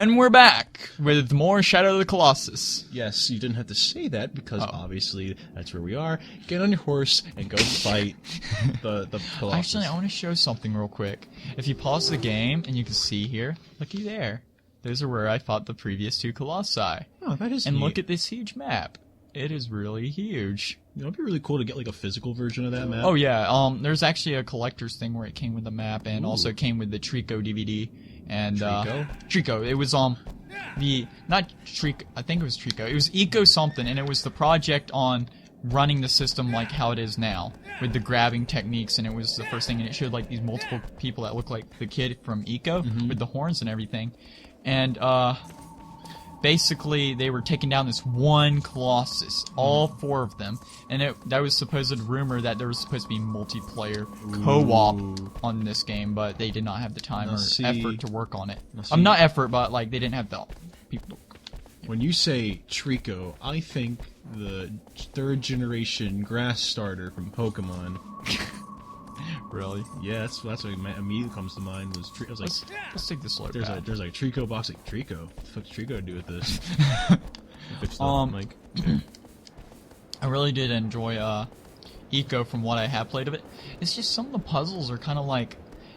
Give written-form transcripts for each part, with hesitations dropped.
And we're back with more Shadow of the Colossus. Yes, you didn't have to say that because obviously that's where we are. Get on your horse and go fight the Colossus. Actually, I want to show something real quick. If you pause the game and you can see here, looky there. Those are where I fought the previous 2 Colossi. Oh, that is And neat. look at this huge map. It is really huge. You know, it'd be really cool to get like a physical version of that map. Oh yeah, there's actually a collector's thing where it came with the map and also came with the Trico DVD. And Trico. It was not Trico. I think it was Trico. It was Eco something, and it was the project on running the system like how it is now with the grabbing techniques. And it was the first thing, and it showed like these multiple people that looked like the kid from Eco with the horns and everything. And basically they were taking down this one Colossus, all 4 of them, and that was supposed rumor that there was supposed to be multiplayer co-op on this game, but they did not have the time or effort to work on it. Not effort, but like they didn't have the people. When you say Trico, I think the 3rd generation grass starter from Pokemon. Really? Yeah, that's what immediately comes to mind. I was like, let's take this slow. There's like Trico box, like Trico. What the fuck does Trico do with this? I really did enjoy Eco from what I have played of it. It's just some of the puzzles are kind of like,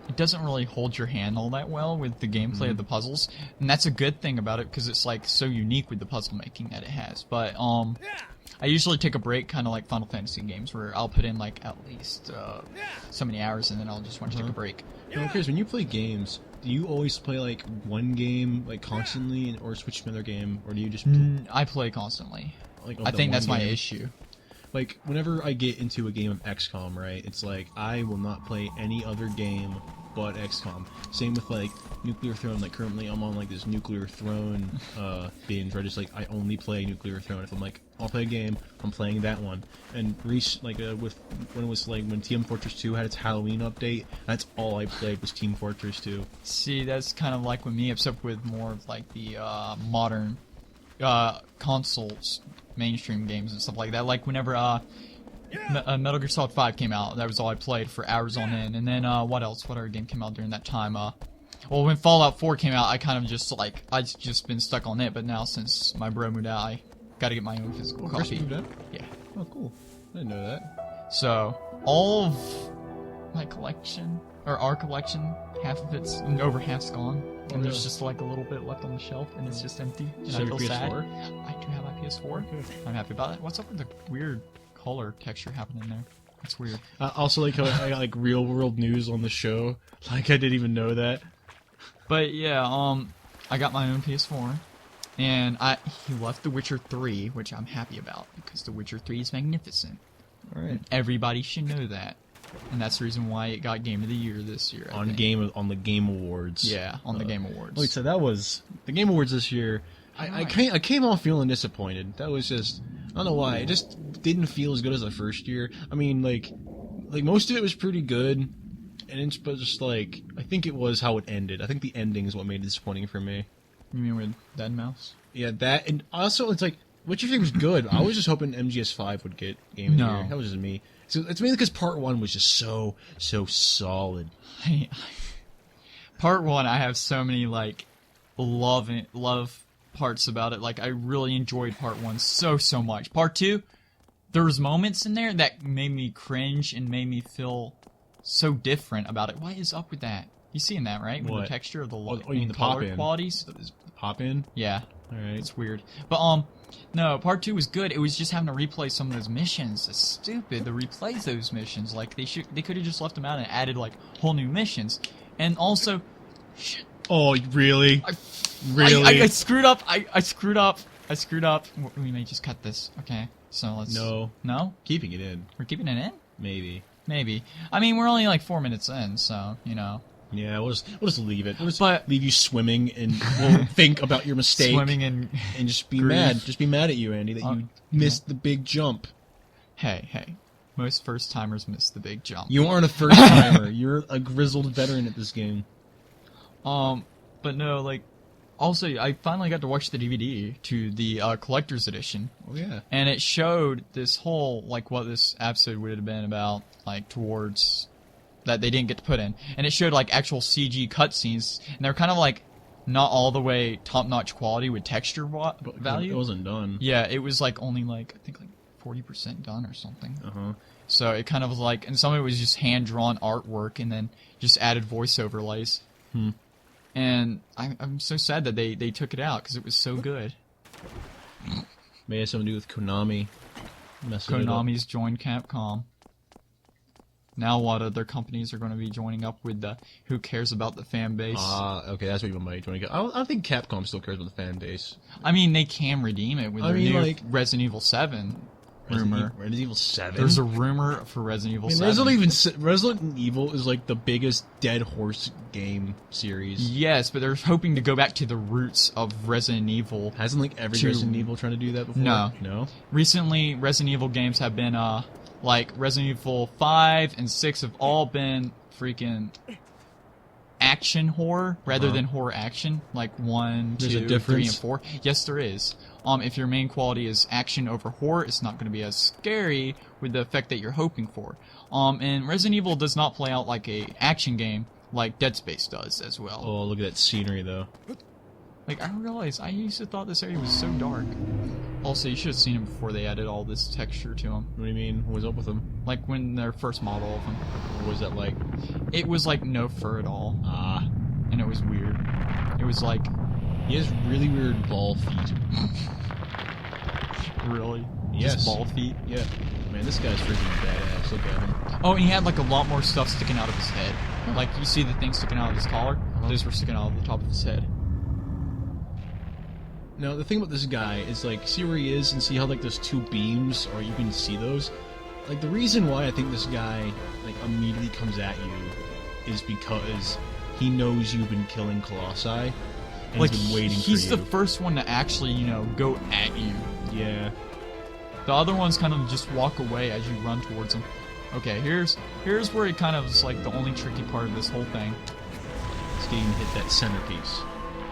it doesn't really hold your hand all that well with the gameplay of the puzzles, and that's a good thing about it because it's like so unique with the puzzle making that it has. But I usually take a break, kind of like Final Fantasy games, where I'll put in like at least so many hours, and then I'll just want to take a break. I'm curious, when you play games, do you always play like one game like constantly, or switch to another game, or do you just? I play constantly. Like, I think that's my issue. Like, whenever I get into a game of XCOM, right, it's like, I will not play any other game but XCOM. Same with, like, Nuclear Throne. Like, currently I'm on, like, this Nuclear Throne binge where I just, like, I only play Nuclear Throne. If I'm like, I'll play a game, I'm playing that one. And, when Team Fortress 2 had its Halloween update, that's all I played was Team Fortress 2. See, that's kind of like with me, except with more of, like, the modern consoles, mainstream games and stuff like that. Like whenever Metal Gear Solid 5 came out, that was all I played for hours on end. And then what else? What other game came out during that time? Well, when Fallout 4 came out, I kind of just like I've just been stuck on it. But now since my bro moved out, I got to get my own physical copy. Chris moved out? Yeah. Oh, cool. I didn't know that. So all of my collection, or our collection, half of it's over half's gone. And there's just like a little bit left on the shelf, and it's just empty. And I feel sad. I do have my PS4. Okay. I'm happy about it. What's up with the weird color texture happening there? That's weird. Also, like how I got like real world news on the show. Like I didn't even know that. But yeah, I got my own PS4, and he left The Witcher 3, which I'm happy about because The Witcher 3 is magnificent. All right. Everybody should know that. And that's the reason why it got Game of the Year this year. On the Game Awards. Yeah, on the Game Awards. Wait, so that was the Game Awards this year. I came off feeling disappointed. That was just, I don't know why. It just didn't feel as good as the first year. I mean, like most of it was pretty good, and it's just like I think it was how it ended. I think the ending is what made it disappointing for me. You mean with Dead Mouse? Yeah, that, and also it's like what you think was good. I was just hoping MGS5 would get Game of the Year. That was just me. So it's mainly because Part 1 was just so solid. Part 1, I have so many like love parts about it. Like I really enjoyed Part 1 so much. Part 2, there was moments in there that made me cringe and made me feel so different about it. What is up with that? You seeing that, right? With what? The texture of the the color qualities. The pop in? Yeah. All right. It's weird. But no, Part 2 was good. It was just having to replay some of those missions. It's stupid to replay those missions. Like they could have just left them out and added like whole new missions. And also, shit. Oh, really? Really? I screwed up. I screwed up. We may just cut this. Okay. So let's. No. Keeping it in. We're keeping it in. Maybe. I mean, we're only like 4 minutes in, so you know. Yeah, we'll just leave it. We'll just leave you swimming, and we'll think about your mistake. Swimming and just be mad. Just be mad at you, Andy, that you missed the big jump. Hey. Most first-timers miss the big jump. You aren't a first-timer. You're a grizzled veteran at this game. But no, like, also, I finally got to watch the DVD to the collector's edition. Oh, yeah. And it showed this whole, like, what this episode would have been about, like, towards... that they didn't get to put in. And it showed, like, actual CG cutscenes, and they're kind of, like, not all the way top-notch quality with texture value. It wasn't done. Yeah, it was like only like I think like 40% done or something. Uh-huh. So it kind of was like, and some of it was just hand-drawn artwork and then just added voice overlays. And I'm so sad that they took it out because it was so good. May have something to do with Konami. Konami's joined Capcom. Now what other companies are going to be joining up with the who cares about the fan base? Okay, that's what you meant by joining. I don't think Capcom still cares about the fan base. I mean, they can redeem it with their new Resident Evil 7 rumor. Resident Evil 7? There's a rumor for Resident Evil 7. Resident Evil is like the biggest dead horse game series. Yes, but they're hoping to go back to the roots of Resident Evil. Hasn't like every Resident Evil trying to do that before? No. No? Recently, Resident Evil games have been, like, Resident Evil 5 and 6 have all been freaking action horror rather than horror action, like 1, There's 2, a difference? 3, and 4. Yes, there is. If your main quality is action over horror, it's not going to be as scary with the effect that you're hoping for. And Resident Evil does not play out like a action game like Dead Space does as well. Oh, look at that scenery, though. Like, I realized, I used to thought this area was so dark. Also, you should have seen them before they added all this texture to them. What do you mean? What was up with them? Like, when their first model of them. What was that like? It was, like, no fur at all. And it was weird. It was, like... He has really weird ball feet. Really? Yes. Just ball feet? Yeah. Man, this guy's freaking badass. Look at him. Oh, and he had, like, a lot more stuff sticking out of his head. Like, you see the things sticking out of his collar? Those were sticking out of the top of his head. Now, the thing about this guy is, like, see where he is and see how, like, there's two beams, or you can see those? Like, the reason why I think this guy, like, immediately comes at you is because he knows you've been killing colossi, and like, he's been waiting for you. He's the first one to actually, you know, go at you. Yeah. The other ones kind of just walk away as you run towards him. Okay, here's where it kind of is, like, the only tricky part of this whole thing. It's getting to hit that centerpiece.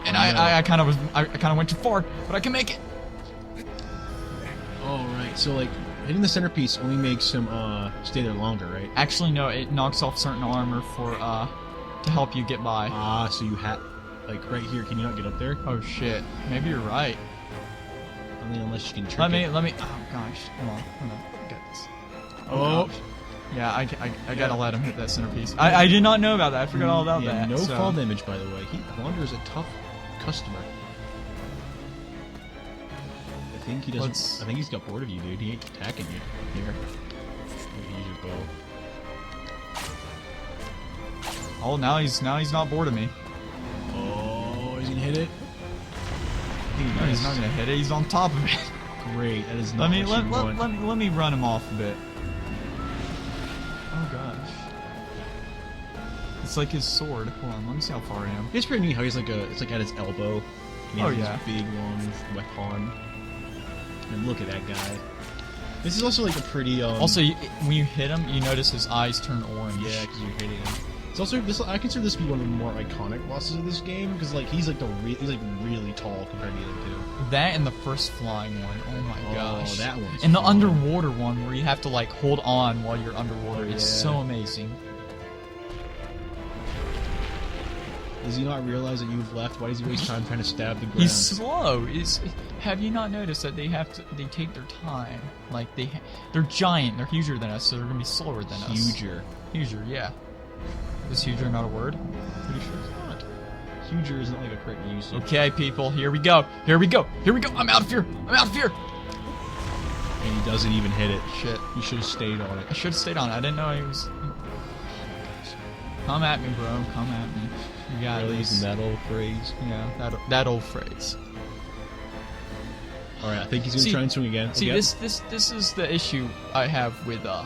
And I kind of went too far, but I can make it. Oh, right. So, like, hitting the centerpiece only makes him stay there longer, right? Actually, no. It knocks off certain armor for to help you get by. So you had, like, right here. Can you not get up there? Oh shit. Maybe you're right. I mean, unless you can trick Let me. Oh gosh. Hold on. I got this. Oh. Gosh. Yeah, I gotta let him hit that centerpiece. I did not know about that. I forgot all about that. No fall damage, by the way. Wander is a tough customer. I think he doesn't. I think he's got bored of you, dude. He ain't attacking you. Here, use your bow. Oh, now he's not bored of me. Oh, he's gonna hit it. No, he's not gonna hit it. He's on top of it. Great. That is not let me run him off a bit. Oh gosh. It's like his sword. Hold on, let me see how far I am. It's pretty neat how he's like it's like at his elbow. And he has this big long weapon. And look at that guy. This is also like a pretty Also, when you hit him, you notice his eyes turn orange. Yeah, because you're hitting him. It's also I consider this to be one of the more iconic bosses of this game because like he's like really tall compared to the other two. That and the first flying one. Oh my gosh. Oh, that one's and the fun. underwater one where you have to like hold on while you're underwater. It's so amazing. Does he not realize that you've left? Why does he waste time trying to stab the ground? He's slow. Have you not noticed that they take their time? Like they're giant. They're huger than us, so they're gonna be slower than us. Huger, yeah. Is huger not a word? Pretty sure it's not. Huger isn't like a correct use. Okay, people, here we go. I'm out of here. And he doesn't even hit it. Shit. You should have stayed on it. I should have stayed on it. I didn't know he was. Come at me, bro. Come at me. You got really this. using that old phrase? Yeah, that old phrase. All right, I think he's gonna try and swing again. See, this is the issue I have with Go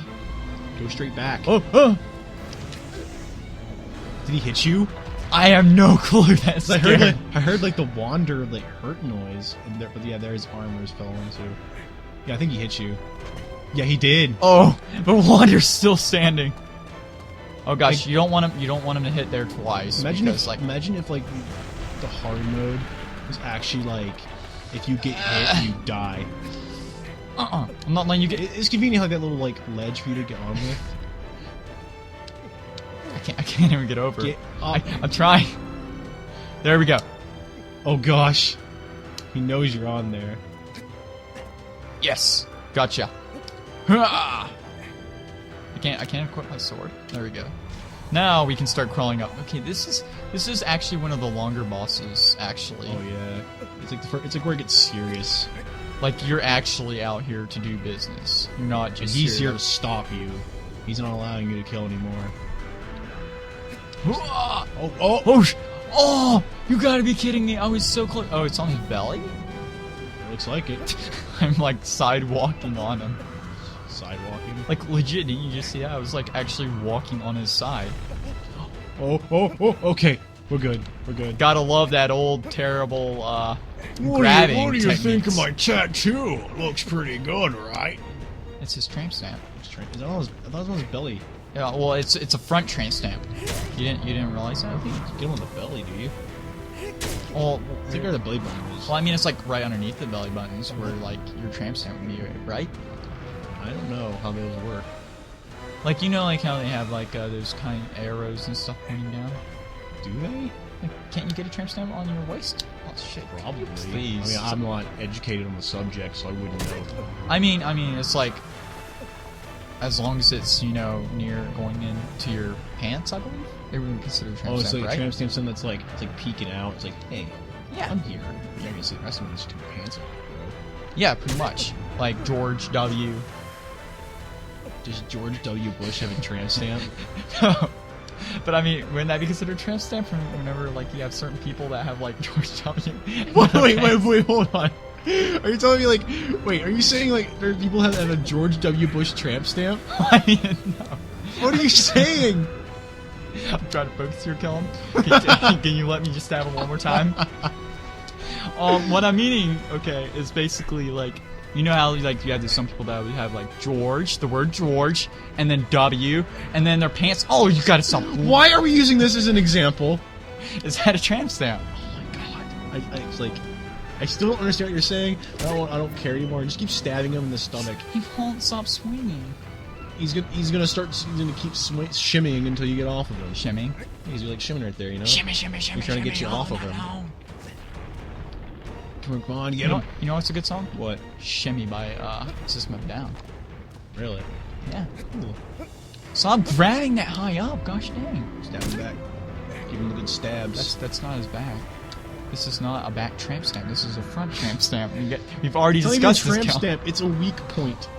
straight back. Oh! Did he hit you? I have no clue. That's I heard like the wander like hurt noise, and there, but yeah, there his armor's falling too. Yeah, I think he hit you. Yeah, he did. Oh, but Wander's still standing. Oh gosh, you don't want him to hit there twice. Imagine if the hard mode was actually like if you get hit, you die. I'm not letting you get. It's convenient how that little like ledge for you to get on with. I can't even get over. I'm trying. There we go. Oh gosh. He knows you're on there. Yes! Gotcha. I can't equip my sword. There we go. Now we can start crawling up. Okay, this is actually one of the longer bosses, actually. Oh yeah. It's like it's like where it gets serious. Like you're actually out here to do business. You're not just He's here to stop you. He's not allowing you to kill anymore. Oh! You gotta be kidding me! I was so close. Oh, it's on his belly? Looks like it. I'm like sidewalking on him. Sidewalking? Like legit, didn't you just see that? I was like actually walking on his side. Oh, okay. We're good. We're good. Gotta love that old terrible grabbing What do you think techniques. of my tattoo? Looks pretty good, right? It's his tramp stamp. Is that on his, I thought it was on his belly. Yeah, well, it's a front tramp stamp. You didn't realize that? Get him on the belly, do you? Well, I think where the belly button is. well, I mean, it's like right underneath the belly buttons where like your tramp stamp would be, right? I don't know how those work. Like you know, like how they have like those kind of arrows and stuff pointing down. Do they? Like, can't you get a tramp stamp on your waist? Oh shit! Probably. Please. I mean, I'm not educated on the subject, so I wouldn't know. I mean, it's like as long as it's near going into your pants, I believe they would consider tramp Oh, it's stamp, like right? a tramp stamp something that's like it's like peeking out. It's like, hey, Yeah. I'm here. Yeah, I guess the rest of them just two pants. Yeah, pretty much. Like George W. Does George W. Bush have a tramp stamp? But I mean, wouldn't that be considered tramp stamp whenever like you have certain people that have like George W? wait, hold on. Are you telling me like, wait, are you saying like there are people that have a George W. Bush tramp stamp? I mean, no. What are you saying? I'm trying to focus here, Kelon. Can you let me just stab him one more time? What I'm meaning, okay, is basically like, you know how like you have some people that would have like George, the word George, and then W, and then their pants. Oh, you gotta stop. Why are we using this as an example? Is that a tramp stamp? Oh my god! It's like, I still don't understand what you're saying. I don't care anymore. Just keep stabbing him in the stomach. He won't stop swinging. He's gonna keep shimmying until you get off of him. Shimming. He's like shimming right there, you know. Shimmy, shimmy, shimmy. He's trying to get you off of him. Come on, get him. You know what's a good song? What? Shimmy by System of a Down. Really? Yeah. Stop grabbing that high up. Gosh dang. Stab him back. Give him the good stabs. That's not his back. This is not a back tramp stamp. This is a front tramp stamp. We've already discussed this. Tramp stamp. It's a weak point.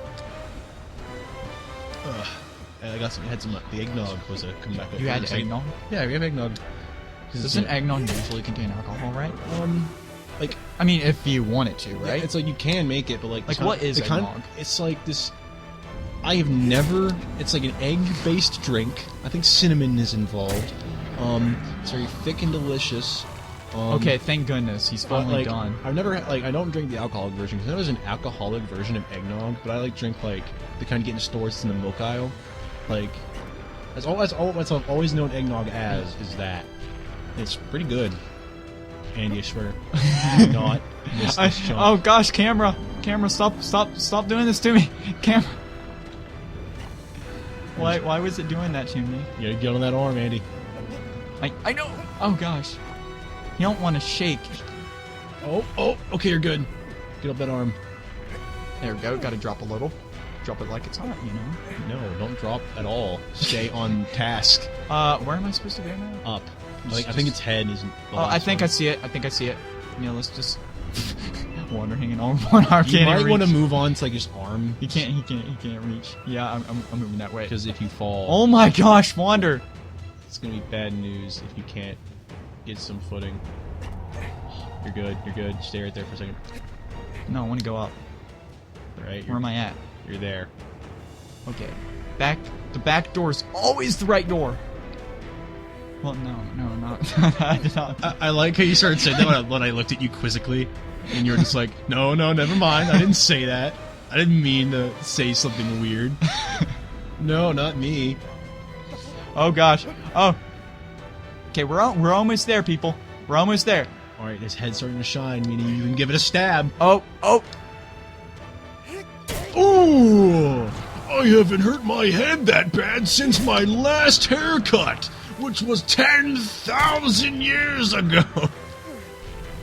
I had some. The eggnog was a comeback. You had eggnog? Yeah, we have eggnog. Doesn't eggnog usually contain alcohol, right? Like, I mean, if you want it to, right? Yeah, it's like you can make it, but like what is eggnog? It's like this. I have never. It's like an egg-based drink. I think cinnamon is involved. It's very thick and delicious. Okay, thank goodness he's finally done. I've never had, I don't drink the alcoholic version because there's an alcoholic version of eggnog, but I like drink like the kind you get in stores in the milk aisle. Like that's all I've always known eggnog as is that. It's pretty good. Andy, I swear. Not miss this jump. Oh gosh, camera, stop doing this to me, camera. Why was it doing that to me? You gotta get on that arm, Andy. I know. Oh gosh, you don't want to shake. Oh, okay, you're good. Get up that arm. There we go. Got to drop a little. Drop it like it's hot, you know. No, don't drop at all. Stay on task. Where am I supposed to go now? Up. I think its head isn't. Oh, I think I see it. Yeah, let's just wander hanging on one arm. You might want to move on to like his arm. He can't reach. Yeah, I'm moving that way. Because if you fall, oh my gosh, Wander! It's gonna be bad news if you can't get some footing. You're good. Stay right there for a second. No, I want to go up. Right. Where am I at? You're there. Okay. The back door's always the right door. Well, no, not. I did not. I like how you started saying that when I looked at you quizzically, and you were just like, no, never mind. I didn't say that. I didn't mean to say something weird. No, not me. Oh gosh. Oh. Okay, we're almost there, people. We're almost there. All right, his head's starting to shine, meaning you can give it a stab. Oh. Ooh! I haven't hurt my head that bad since my last haircut, which was 10,000 years ago.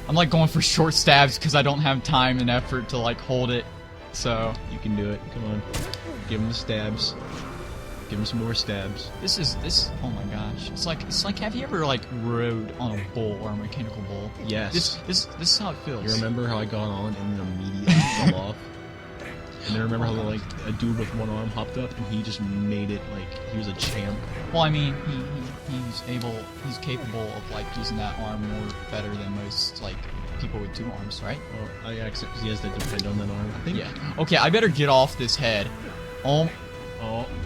I'm like going for short stabs because I don't have time and effort to like hold it. So You can do it. Come on. Give him the stabs. Give him some more stabs. this. Oh my gosh! It's like have you ever like rode on a bull or a mechanical bull? Yes. This is how it feels. You remember how I got on and then immediately fell off? And then remember how like a dude with one arm hopped up and he just made it like he was a champ. Well, I mean, he's capable of like using that arm more better than most like people with 2 arms, right? Well, I accept because he has to depend on that arm. I think. Yeah. Okay, I better get off this head. Let's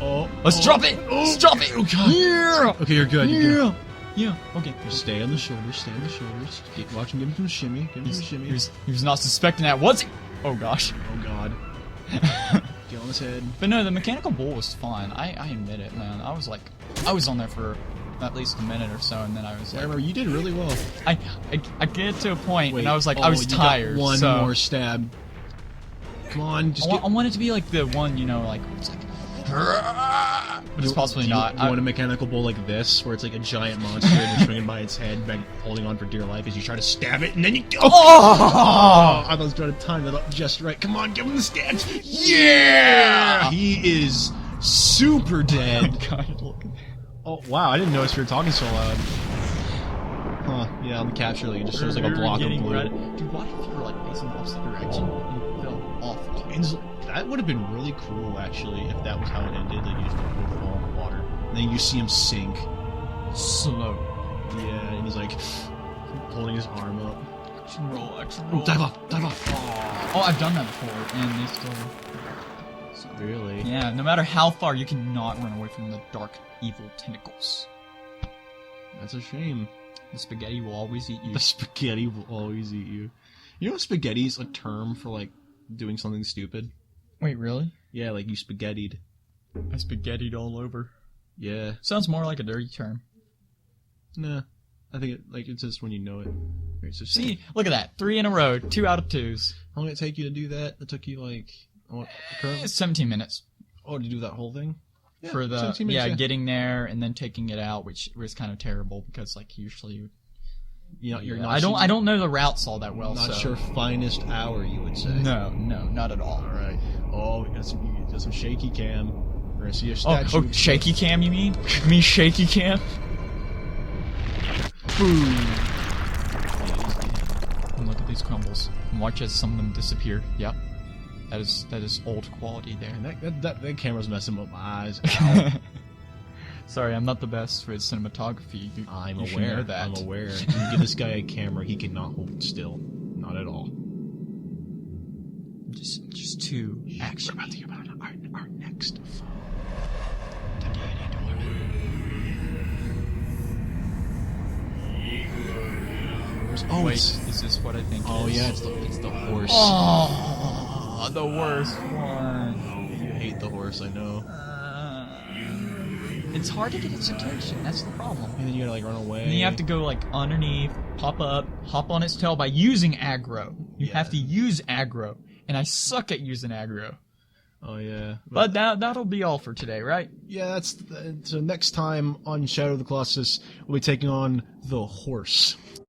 Oh. drop it! Let's drop it! Oh god. Yeah! Okay, you're good. You're good. Yeah. Okay. Just stay on the shoulders. Stay on the shoulders. Watch him give him some shimmy. Give him some shimmy. He was not suspecting that, was he? Oh gosh. Oh god. Get on his head. But no, the mechanical bull was fun. I admit it, man. I was on there for at least a minute or so, and then I was I like, remember you did really well. I get to a point, Wait, and I was like, I was you tired. Got one so more stab. Come on, just I want it to be like the one, you know, like it's like, but it's possibly not. You want a mechanical bull like this, where it's like a giant monster and you're swinging by its head, but holding on for dear life as you try to stab it, and then you. Oh! I was trying to time that up just right. Come on, give him the stabs. Yeah! He is super dead. God, look at that. Oh wow! I didn't notice you were talking so loud. Huh? Yeah, on the capture, like, it just shows like a block of blue. Dude, what if you were like facing the opposite direction and you fell off? That would have been really cool, actually, if that was how it ended. Like, you just would fall in the water. And then you see him sink. Slow. Yeah, and he's like, holding his arm up. Action roll. Oh, dive off, dive off. Oh, I've done that before, and they still... Really? Yeah, no matter how far, you cannot run away from the dark, evil tentacles. That's a shame. The spaghetti will always eat you. The spaghetti will always eat you. You know spaghetti's a term for, like, doing something stupid? Wait, really? Yeah, like you spaghettied. I spaghettied all over. Yeah. Sounds more like a dirty term. Nah. I think it's just when you know it. It's just, See, look at that. 3 in a row. 2 out of 2s. how long did it take you to do that? It took you, like... currently? It's 17 minutes. Oh, to do that whole thing? Yeah, For the 17 minutes, getting there and then taking it out, which was kind of terrible because like usually You know, you're not. I don't know the routes all that well. Not so. your finest hour, you would say. No, not at all. All right. Oh, we got some shaky cam. We're gonna see a statue. Oh, shaky cam, you mean? You mean shaky cam? Boom. And look at these crumbles. And watch as some of them disappear. Yep. That is old quality there. And that camera's messing with my eyes. Sorry, I'm not the best with cinematography. I'm you should aware. know that. I'm aware. You give this guy a camera, he cannot hold still. Not at all. Just too action. We're about to hear about our next phone. Oh, wait, is this what I think? Oh it is? yeah, it's the horse. Oh, the worst one. You hate the horse, I know. It's hard to get its attention. That's the problem. And then you gotta like run away. And then you have to go like underneath, pop up, hop on its tail by using aggro. You have to use aggro, and I suck at using aggro. Oh yeah. But that'll be all for today, right? Yeah, so next time on Shadow of the Colossus, we'll be taking on the horse.